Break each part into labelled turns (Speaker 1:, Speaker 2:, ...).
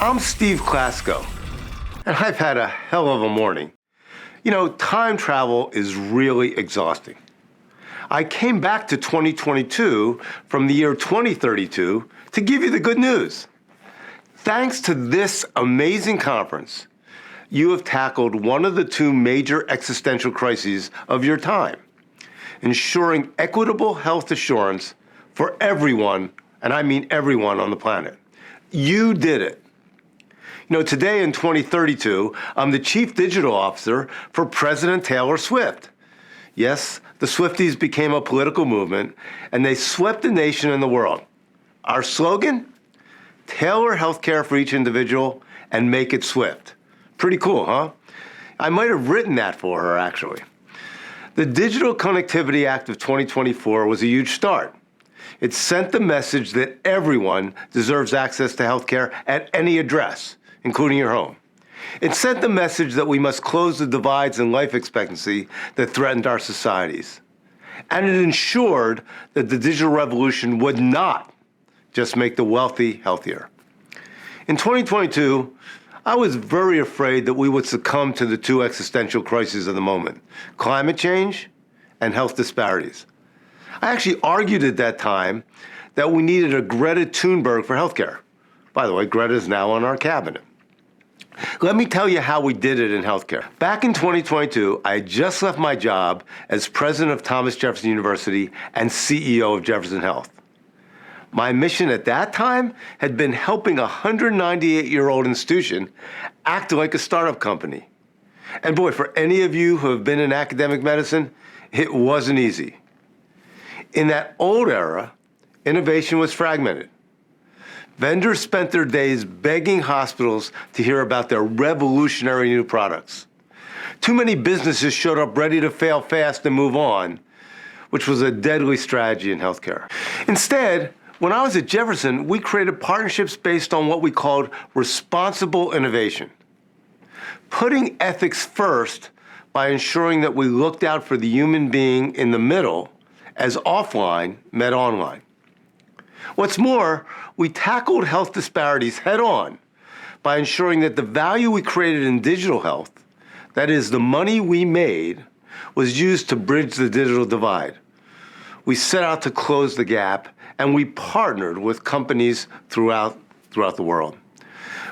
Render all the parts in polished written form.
Speaker 1: I'm Steve Klasko, and I've had a hell of a morning. You know, time travel is really exhausting. I came back to 2022 from the year 2032 to give you the good news. Thanks to this amazing conference, you have tackled one of the two major existential crises of your time, ensuring equitable health assurance for everyone, and I mean everyone on the planet. You did it. You know, today in 2032, I'm the Chief Digital Officer for President Taylor Swift. Yes, the Swifties became a political movement, and they swept the nation and the world. Our slogan? Tailor healthcare for each individual and make it Swift. Pretty cool, huh? I might have written that for her, actually. The Digital Connectivity Act of 2024 was a huge start. It sent the message that everyone deserves access to healthcare at any address, including your home. It sent the message that we must close the divides in life expectancy that threatened our societies. And it ensured that the digital revolution would not just make the wealthy healthier. In 2022, I was very afraid that we would succumb to the two existential crises of the moment, climate change and health disparities. I actually argued at that time that we needed a Greta Thunberg for healthcare. By the way, Greta is now on our cabinet. Let me tell you how we did it in healthcare. Back in 2022, I had just left my job as president of Thomas Jefferson University and CEO of Jefferson Health. My mission at that time had been helping a 198-year-old institution act like a startup company. And boy, for any of you who have been in academic medicine, it wasn't easy. In that old era, innovation was fragmented. Vendors spent their days begging hospitals to hear about their revolutionary new products. Too many businesses showed up ready to fail fast and move on, which was a deadly strategy in healthcare. Instead, when I was at Jefferson, we created partnerships based on what we called responsible innovation, putting ethics first by ensuring that we looked out for the human being in the middle as offline met online. What's more, we tackled health disparities head on by ensuring that the value we created in digital health, that is, the money we made, was used to bridge the digital divide. We set out to close the gap, and we partnered with companies throughout the world.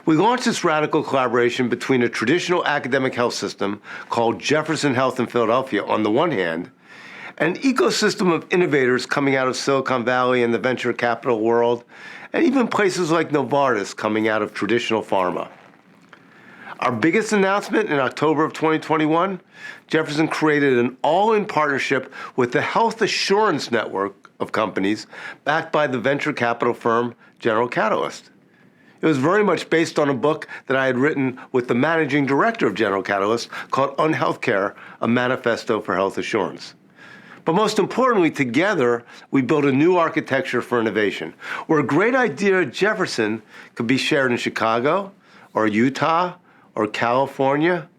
Speaker 1: We launched this radical collaboration between a traditional academic health system called Jefferson Health in Philadelphia on the one hand, an ecosystem of innovators coming out of Silicon Valley and the venture capital world, and even places like Novartis coming out of traditional pharma. Our biggest announcement in October of 2021, Jefferson created an all-in partnership with the Health Assurance Network of companies backed by the venture capital firm General Catalyst. It was very much based on a book that I had written with the managing director of General Catalyst called Unhealthcare, a Manifesto for Health Assurance. But most importantly, together, we built a new architecture for innovation, where a great idea at Jefferson could be shared in Chicago, or Utah, or California,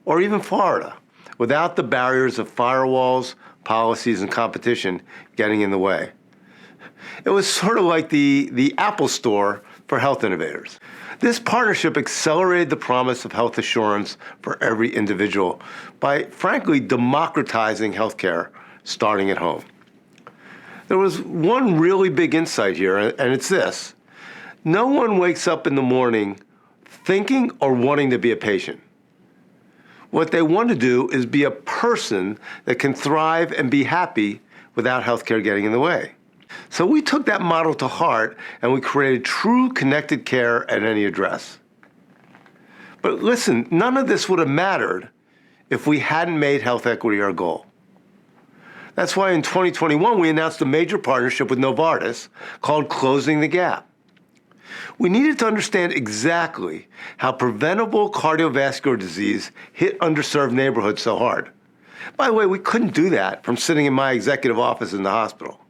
Speaker 1: or even Florida, without the barriers of firewalls, policies, and competition getting in the way. It was sort of like the Apple Store for health innovators. This partnership accelerated the promise of health assurance for every individual by, frankly, democratizing healthcare starting at home. There was one really big insight here, and it's this. No one wakes up in the morning thinking or wanting to be a patient. What they want to do is be a person that can thrive and be happy without healthcare getting in the way. So we took that model to heart and we created true connected care at any address. But listen, none of this would have mattered if we hadn't made health equity our goal. That's why in 2021 we announced a major partnership with Novartis called Closing the Gap. We needed to understand exactly how preventable cardiovascular disease hit underserved neighborhoods so hard. By the way, we couldn't do that from sitting in my executive office in the hospital.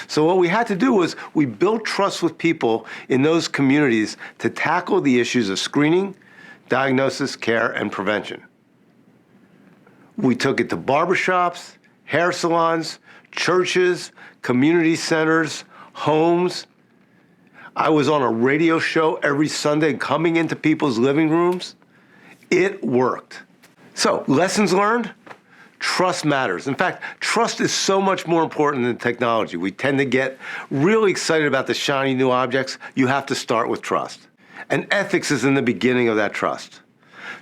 Speaker 1: So what we had to do was we built trust with people in those communities to tackle the issues of screening, diagnosis, care, and prevention. We took it to barbershops, hair salons, churches, community centers, homes. I was on a radio show every Sunday coming into people's living rooms. It worked. So, lessons learned? Trust matters. In fact, trust is so much more important than technology. We tend to get really excited about the shiny new objects. You have to start with trust. And ethics is in the beginning of that trust.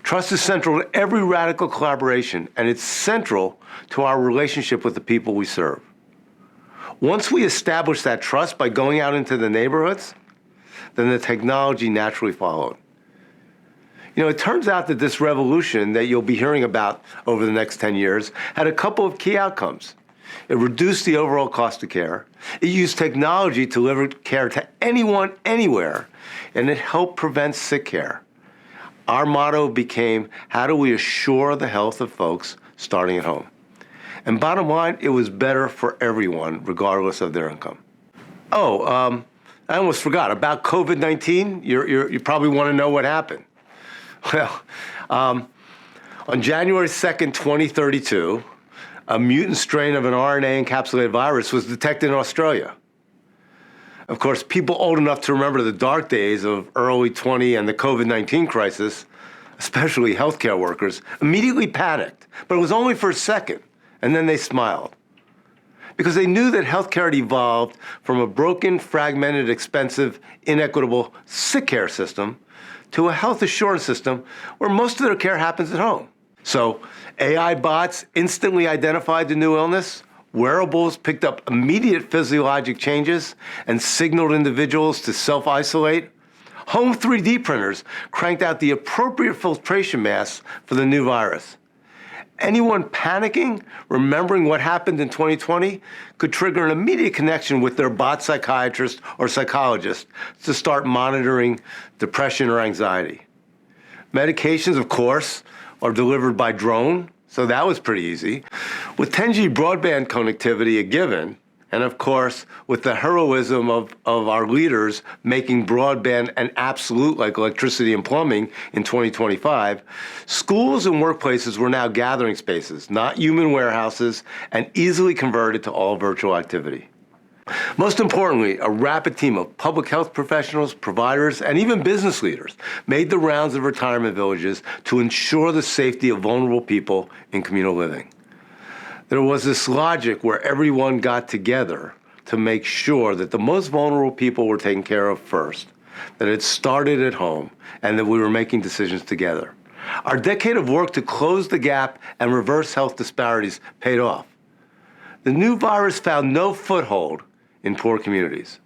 Speaker 1: Trust is central to every radical collaboration, and it's central to our relationship with the people we serve. Once we establish that trust by going out into the neighborhoods, then the technology naturally followed. You know, it turns out that this revolution that you'll be hearing about over the next 10 years had a couple of key outcomes. It reduced the overall cost of care. It used technology to deliver care to anyone, anywhere, and it helped prevent sick care. Our motto became, how do we assure the health of folks starting at home? And bottom line, it was better for everyone, regardless of their income. I almost forgot about COVID-19. You probably want to know what happened. Well, on January 2nd, 2032, a mutant strain of an RNA-encapsulated virus was detected in Australia. Of course, people old enough to remember the dark days of early 20 and the COVID-19 crisis, especially healthcare workers, immediately panicked. But it was only for a second, and then they smiled. Because they knew that healthcare had evolved from a broken, fragmented, expensive, inequitable sick care system to a health assurance system where most of their care happens at home. So AI bots instantly identified the new illness, wearables picked up immediate physiologic changes and signaled individuals to self-isolate, home 3D printers cranked out the appropriate filtration masks for the new virus. Anyone panicking, remembering what happened in 2020, could trigger an immediate connection with their bot psychiatrist or psychologist to start monitoring depression or anxiety. Medications, of course, are delivered by drone, so that was pretty easy. With 10G broadband connectivity a given, and of course, with the heroism of our leaders making broadband an absolute like electricity and plumbing in 2025, schools and workplaces were now gathering spaces, not human warehouses, and easily converted to all virtual activity. Most importantly, a rapid team of public health professionals, providers, and even business leaders made the rounds of retirement villages to ensure the safety of vulnerable people in communal living. There was this logic where everyone got together to make sure that the most vulnerable people were taken care of first, that it started at home, and that we were making decisions together. Our decade of work to close the gap and reverse health disparities paid off. The new virus found no foothold in poor communities.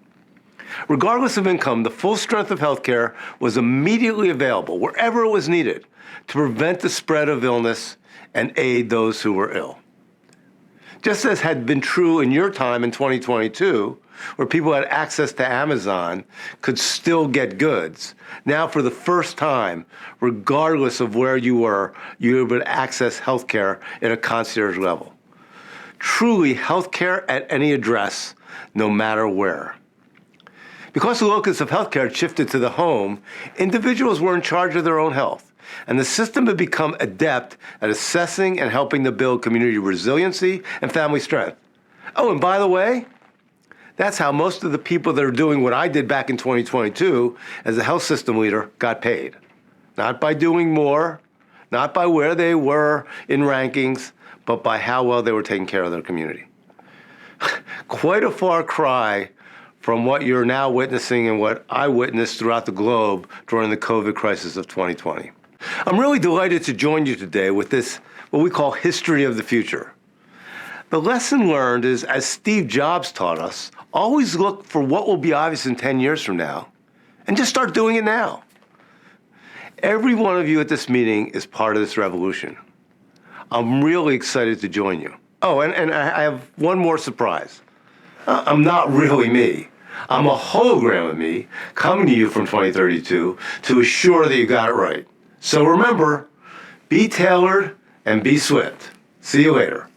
Speaker 1: Regardless of income, the full strength of healthcare was immediately available wherever it was needed to prevent the spread of illness and aid those who were ill. Just as had been true in your time in 2022, where people had access to Amazon, could still get goods. Now, for the first time, regardless of where you were able to access healthcare at a concierge level. Truly, healthcare at any address, no matter where. Because the locus of healthcare had shifted to the home, individuals were in charge of their own health. And the system had become adept at assessing and helping to build community resiliency and family strength. Oh, and by the way, that's how most of the people that are doing what I did back in 2022 as a health system leader got paid. Not by doing more, not by where they were in rankings, but by how well they were taking care of their community. Quite a far cry from what you're now witnessing and what I witnessed throughout the globe during the COVID crisis of 2020. I'm really delighted to join you today with this, what we call history of the future. The lesson learned is, as Steve Jobs taught us, always look for what will be obvious in 10 years from now, and just start doing it now. Every one of you at this meeting is part of this revolution. I'm really excited to join you. Oh, and I have one more surprise. I'm not really me. I'm a hologram of me coming to you from 2032 to assure that you got it right. So remember, be tailored and be swift. See you later.